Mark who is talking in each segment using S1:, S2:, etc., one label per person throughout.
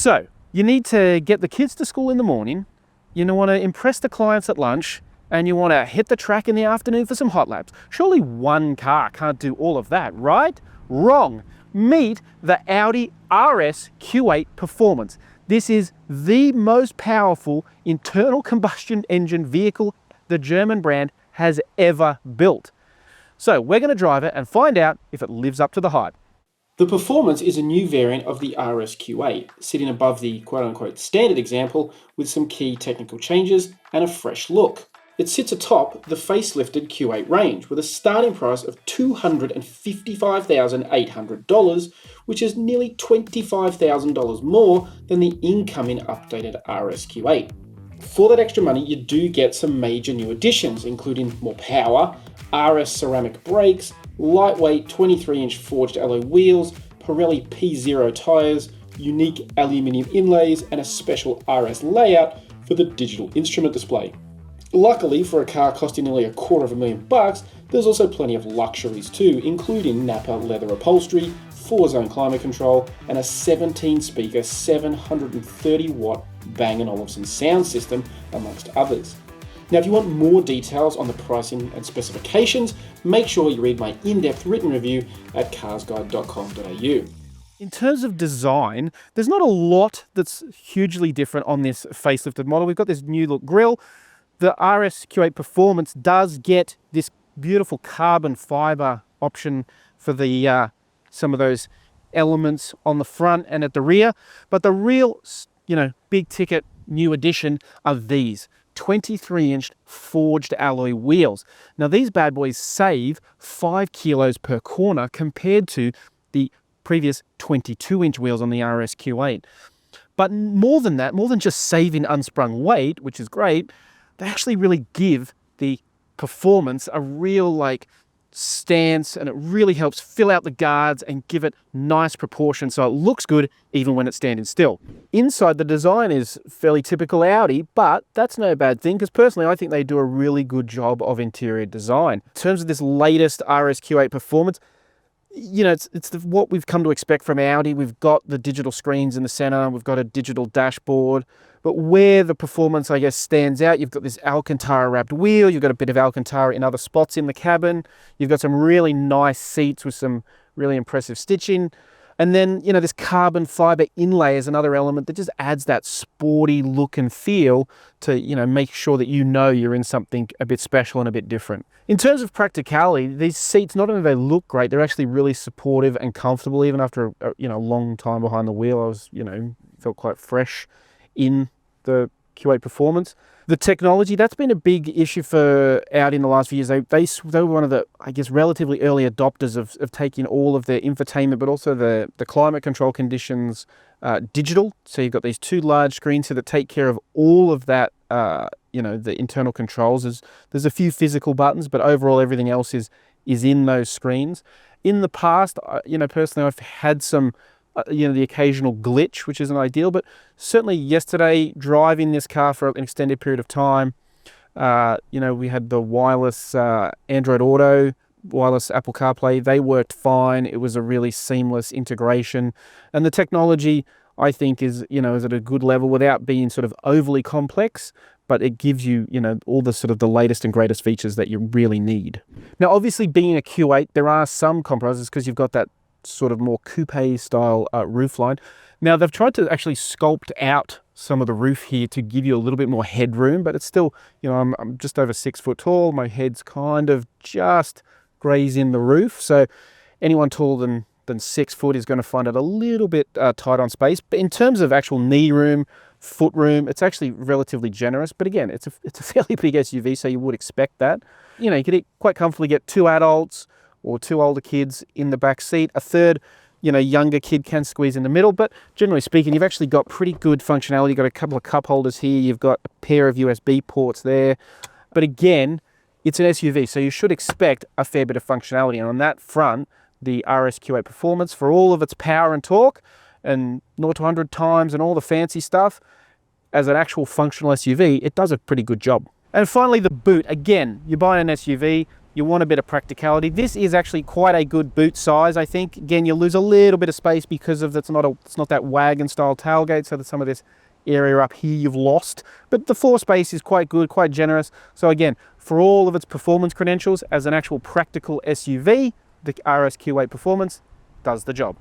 S1: So you need to get the kids to school in the morning, you want to impress the clients at lunch, and you want to hit the track in the afternoon for some hot laps. Surely one car can't do all of that, right? Wrong. Meet the Audi RS Q8 Performance. This is the most powerful internal combustion engine vehicle the German brand has ever built. So we're going to drive it and find out if it lives up to the hype. The Performance is a new variant of the RS Q8, sitting above the quote-unquote standard example with some key technical changes and a fresh look. It sits atop the facelifted Q8 range with a starting price of $255,800, which is nearly $25,000 more than the incoming updated RS Q8. For that extra money, you do get some major new additions, including more power, RS ceramic brakes, lightweight 23-inch forged alloy wheels, Pirelli P0 tyres, unique aluminium inlays, and a special RS layout for the digital instrument display. Luckily, for a car costing nearly $250,000, there's also plenty of luxuries too, including Napa leather upholstery, 4-zone climate control, and a 17-speaker, 730-watt Bang & Olufsen sound system, amongst others. Now, if you want more details on the pricing and specifications, make sure you read my in-depth written review at carsguide.com.au. In terms of design, there's not a lot that's hugely different on this facelifted model. We've got this new look grille. The RS Q8 Performance does get this beautiful carbon fiber option for the some of those elements on the front and at the rear. But the real, big ticket new addition are these 23-inch forged alloy wheels. Now these bad boys save 5 kilos per corner compared to the previous 22-inch wheels on the RS Q8. But more than that, more than just saving unsprung weight, which is great, they actually really give the Performance a real stance, and it really helps fill out the guards and give it nice proportion so it looks good even when it's standing still. Inside, the design is fairly typical Audi, but that's no bad thing because personally I think they do a really good job of interior design. In terms of this latest RS Q8 Performance, it's what we've come to expect from Audi. We've got the digital screens in the center, we've got a digital dashboard, but where the Performance, I guess, stands out, you've got this Alcantara wrapped wheel, you've got a bit of Alcantara in other spots in the cabin, you've got some really nice seats with some really impressive stitching, and then, this carbon fiber inlay is another element that just adds that sporty look and feel to, make sure that you're in something a bit special and a bit different. In terms of practicality, these seats, not only do they look great, they're actually really supportive and comfortable. Even after a long time behind the wheel, I was, felt quite fresh in the Q8 Performance. The technology, that's been a big issue for Audi in the last few years. They were one of the, relatively early adopters of taking all of their infotainment, but also the climate control conditions digital. So you've got these two large screens here that take care of all of that, the internal controls. There's a few physical buttons, but overall everything else is in those screens. In the past, personally, I've had some the occasional glitch, which isn't ideal, but certainly yesterday, driving this car for an extended period of time, we had the wireless Android Auto, wireless Apple CarPlay. They worked fine. It was a really seamless integration, and the technology, I think, is at a good level without being sort of overly complex, but it gives you, all the sort of the latest and greatest features that you really need. Now, obviously, being a Q8, there are some compromises because you've got that sort of more coupe style roofline. Now they've tried to actually sculpt out some of the roof here to give you a little bit more headroom, but it's still, I'm just over 6 foot tall. My head's kind of just grazing the roof. So anyone taller than 6 foot is going to find it a little bit tight on space. But in terms of actual knee room, foot room, it's actually relatively generous. But again, it's a fairly big SUV, so you would expect that. You could quite comfortably get 2 adults or 2 older kids in the back seat. A third, younger kid can squeeze in the middle, but generally speaking, you've actually got pretty good functionality. You've got a couple of cup holders here. You've got a pair of USB ports there. But again, it's an SUV, so you should expect a fair bit of functionality. And on that front, the RS Q8 Performance, for all of its power and torque and 0 to 100 times and all the fancy stuff, as an actual functional SUV, it does a pretty good job. And finally, the boot. Again, you buy an SUV,
S2: you want a bit of practicality. This is actually quite a good boot size, I think. Again, you lose a little bit of space because of it's not that wagon style tailgate, so that some of this area up here you've lost, but the floor space is quite good, quite generous. So again, for all of its performance credentials as an actual practical SUV, the RS Q8 Performance does the job.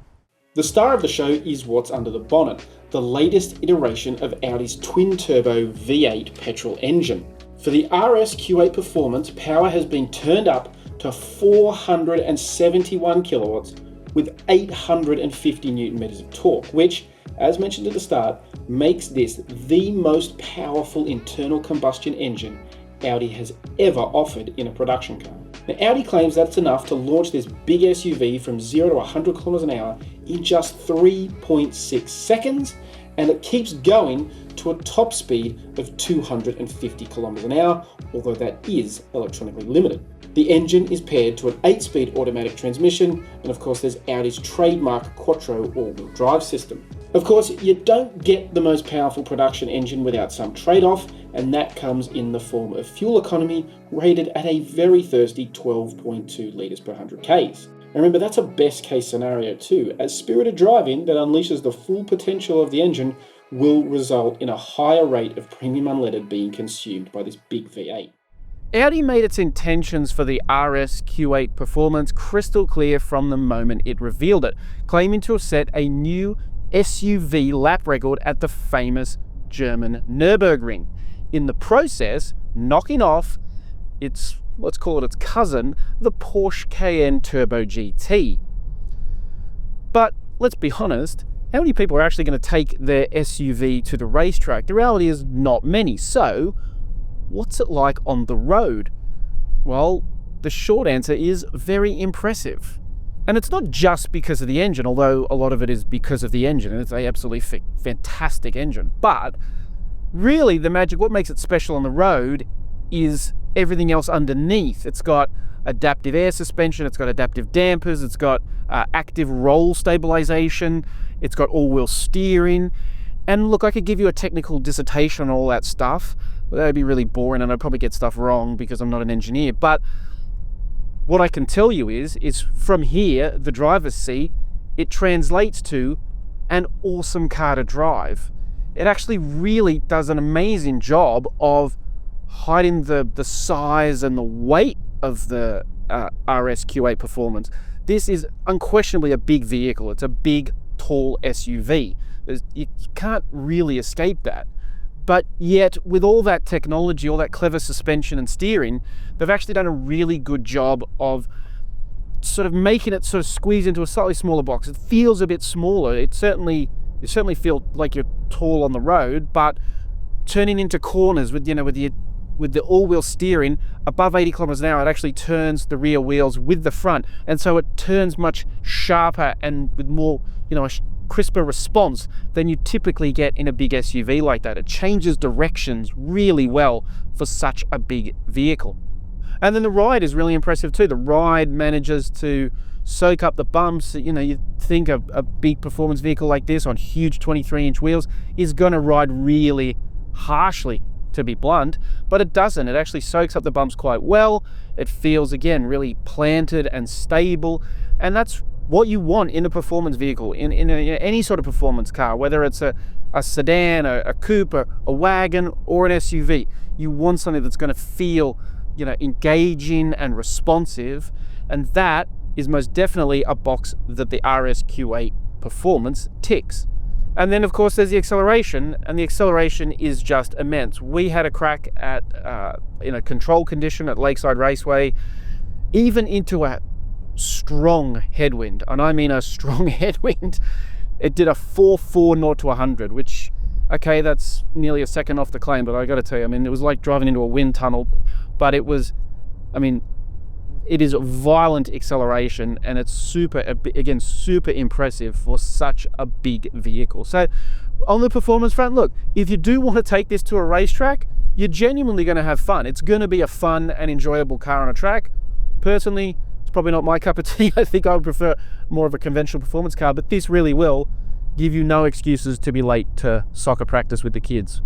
S1: The star of the show is what's under the bonnet, the latest iteration of Audi's twin-turbo V8 petrol engine. For the RS Q8 Performance, power has been turned up to 471 kilowatts with 850 newton meters of torque, which, as mentioned at the start, makes this the most powerful internal combustion engine Audi has ever offered in a production car. Now, Audi claims that's enough to launch this big SUV from 0 to 100 kilometers an hour in just 3.6 seconds, and it keeps going to a top speed of 250 kilometers an hour, although that is electronically limited. The engine is paired to an 8-speed automatic transmission, and of course there's Audi's trademark Quattro all-wheel drive system. Of course, you don't get the most powerful production engine without some trade-off, and that comes in the form of fuel economy, rated at a very thirsty 12.2 litres per 100 Ks. And remember, that's a best case scenario too, as spirited driving that unleashes the full potential of the engine will result in a higher rate of premium unleaded being consumed by this big V8.
S2: Audi made its intentions for the RS Q8 Performance crystal clear from the moment it revealed it, claiming to have set a new SUV lap record at the famous German Nürburgring. In the process, knocking off its, let's call it its cousin, the Porsche Cayenne Turbo GT. But let's be honest, how many people are actually going to take their SUV to the racetrack? The reality is not many. So, what's it like on the road? Well, the short answer is very impressive. And it's not just because of the engine, although a lot of it is because of the engine, and it's an absolutely fantastic engine. But really, the magic, what makes it special on the road, is everything else underneath. It's got adaptive air suspension, it's got adaptive dampers, it's got active roll stabilization, it's got all-wheel steering. And look, I could give you a technical dissertation on all that stuff, but that would be really boring and I'd probably get stuff wrong because I'm not an engineer. But what I can tell you is from here, the driver's seat, it translates to an awesome car to drive. It actually really does an amazing job of hiding the size and the weight of the RS Q8 Performance. This is unquestionably a big vehicle. It's a big, tall SUV. You can't really escape that. But yet, with all that technology, all that clever suspension and steering, they've actually done a really good job of sort of making it sort of squeeze into a slightly smaller box. It feels a bit smaller. You certainly feel like you're tall on the road, but turning into corners with the all-wheel steering above 80 kilometers an hour, it actually turns the rear wheels with the front, and so it turns much sharper and with more, a crisper response than you typically get in a big SUV like that. It changes directions really well for such a big vehicle. And then the ride is really impressive too. The ride manages to soak up the bumps. You think a big performance vehicle like this on huge 23-inch wheels is going to ride really harshly, to be blunt, but it doesn't. It actually soaks up the bumps quite well. It feels, again, really planted and stable, and that's what you want in a performance vehicle, in any sort of performance car, whether it's a sedan, a coupe, a wagon, or an SUV. You want something that's going to feel, engaging and responsive, and that is most definitely a box that the RS Q8 Performance ticks. And then, of course, there's the acceleration, and the acceleration is just immense. We had a crack at in a control condition at Lakeside Raceway, even into a strong headwind, and I mean a strong headwind. It did a 4.4 0 to 100, which, okay, that's nearly a second off the claim, but I got to tell you, it was like driving into a wind tunnel. But it was, it is violent acceleration, and it's super impressive for such a big vehicle. So on the performance front, look, if you do want to take this to a racetrack, you're genuinely going to have fun. It's going to be a fun and enjoyable car on a track. Personally, it's probably not my cup of tea. I think I would prefer more of a conventional performance car, but this really will give you no excuses to be late to soccer practice with the kids.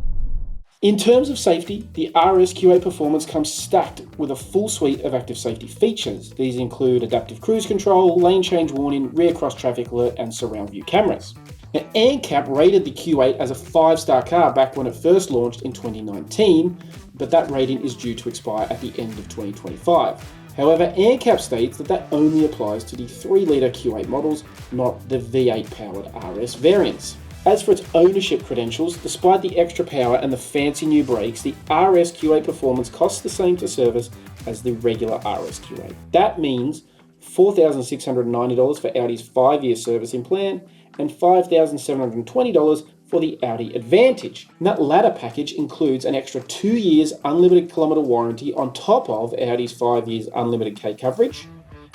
S1: In terms of safety, the RS Q8 Performance comes stacked with a full suite of active safety features. These include adaptive cruise control, lane change warning, rear cross traffic alert, and surround view cameras. Now, ANCAP rated the Q8 as a 5-star car back when it first launched in 2019, but that rating is due to expire at the end of 2025. However, ANCAP states that only applies to the 3-litre Q8 models, not the V8-powered RS variants. As for its ownership credentials, despite the extra power and the fancy new brakes, the RS Q8 Performance costs the same to service as the regular RS Q8. That means $4,690 for Audi's 5-year servicing plan and $5,720 for the Audi Advantage. And that latter package includes an extra 2 years unlimited kilometre warranty on top of Audi's 5 years unlimited K coverage.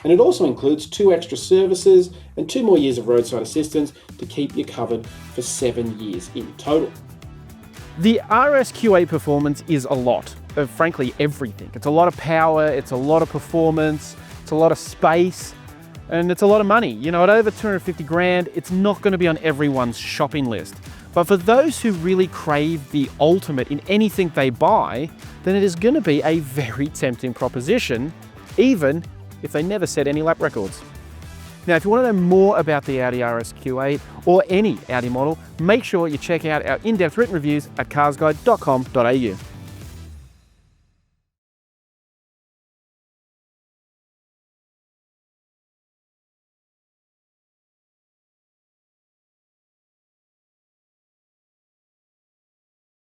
S1: And it also includes 2 extra services and 2 more years of roadside assistance to keep you covered for 7 years in total.
S2: The RS Q8 Performance is a lot of, frankly, everything. It's a lot of power, it's a lot of performance, it's a lot of space, and it's a lot of money. You know, at over 250 grand, it's not going to be on everyone's shopping list. But for those who really crave the ultimate in anything they buy, then it is going to be a very tempting proposition, even if they never set any lap records. Now, if you want to know more about the Audi RS Q8 or any Audi model, make sure you check out our in-depth written reviews at carsguide.com.au.